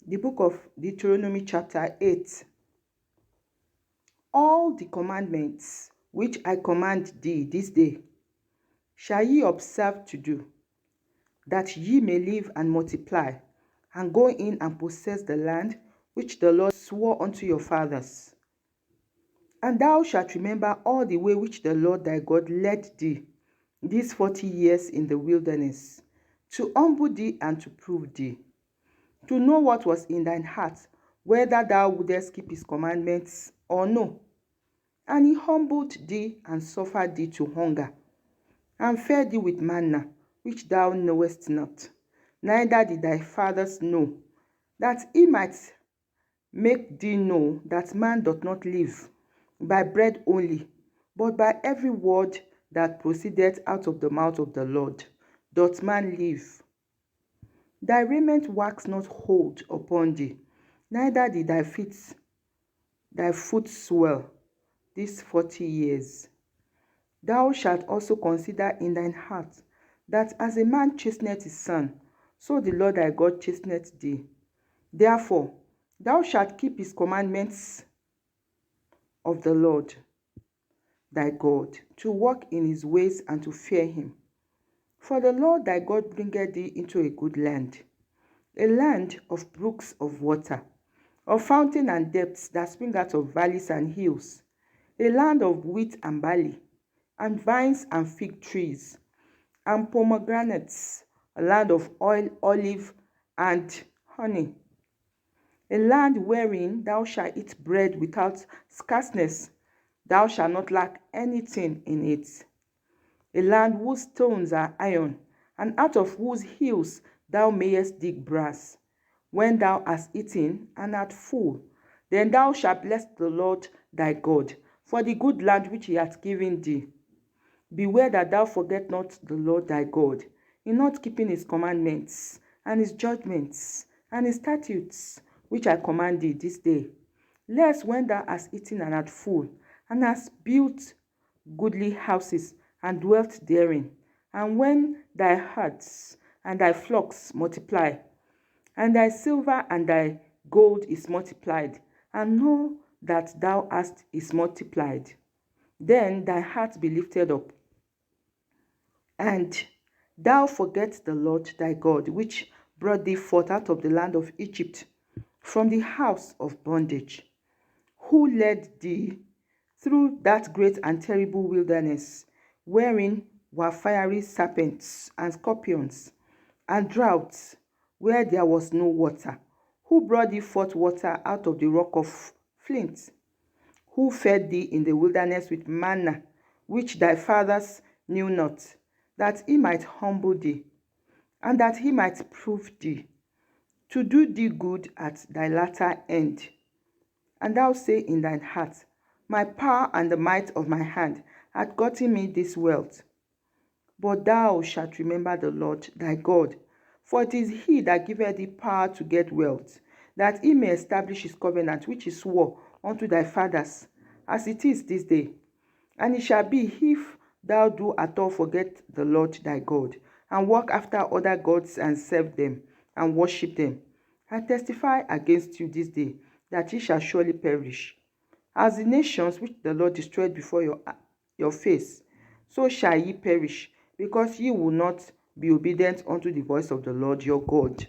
The book of Deuteronomy chapter 8. All the commandments which I command thee this day shall ye observe to do, that ye may live and multiply, and go in and possess the land which the Lord swore unto your fathers. And thou shalt remember all the way which the Lord thy God led thee these 40 years in the wilderness, to humble thee and to prove thee, to know what was in thine heart, whether thou wouldest keep his commandments or no. And he humbled thee and suffered thee to hunger, and fed thee with manna, which thou knowest not, neither did thy fathers know, that he might make thee know that man doth not live by bread only, but by every word that proceedeth out of the mouth of the Lord doth man live. Thy raiment waxed not old upon thee, neither did thy foot swell these 40 years. Thou shalt also consider in thine heart, that as a man chasteneth his son, so the Lord thy God chasteneth thee. Therefore thou shalt keep his commandments of the Lord thy God, to walk in his ways and to fear him. For the Lord thy God bringeth thee into a good land, a land of brooks of water, of fountain and depths that spring out of valleys and hills, a land of wheat and barley, and vines and fig trees, and pomegranates, a land of oil, olive, and honey, a land wherein thou shalt eat bread without scarceness, thou shalt not lack anything in it, a land whose stones are iron, and out of whose hills thou mayest dig brass. When thou hast eaten and art full, then thou shalt bless the Lord thy God for the good land which he hath given thee. Beware that thou forget not the Lord thy God, in not keeping his commandments, and his judgments, and his statutes, which I command thee this day. Lest when thou hast eaten and art full, and hast built goodly houses, and dwelt therein, and when thy herds and thy flocks multiply, and thy silver and thy gold is multiplied, and know that thou hast is multiplied, then thy heart be lifted up, and thou forget the Lord thy God, which brought thee forth out of the land of Egypt, from the house of bondage, who led thee through that great and terrible wilderness, wherein were fiery serpents and scorpions, and droughts, where there was no water, who brought thee forth water out of the rock of flint, who fed thee in the wilderness with manna, which thy fathers knew not, that he might humble thee, and that he might prove thee, to do thee good at thy latter end. And thou say in thine heart, my power and the might of my hand hath gotten me this wealth. But thou shalt remember the Lord thy God, for it is he that giveth thee power to get wealth, that he may establish his covenant which he swore unto thy fathers, as it is this day. And it shall be, if thou do at all forget the Lord thy God, and walk after other gods, and serve them, and worship them, I testify against you this day, that ye shall surely perish. As the nations which the Lord destroyed before your face, so shall ye perish, because ye will not be obedient unto the voice of the Lord your God.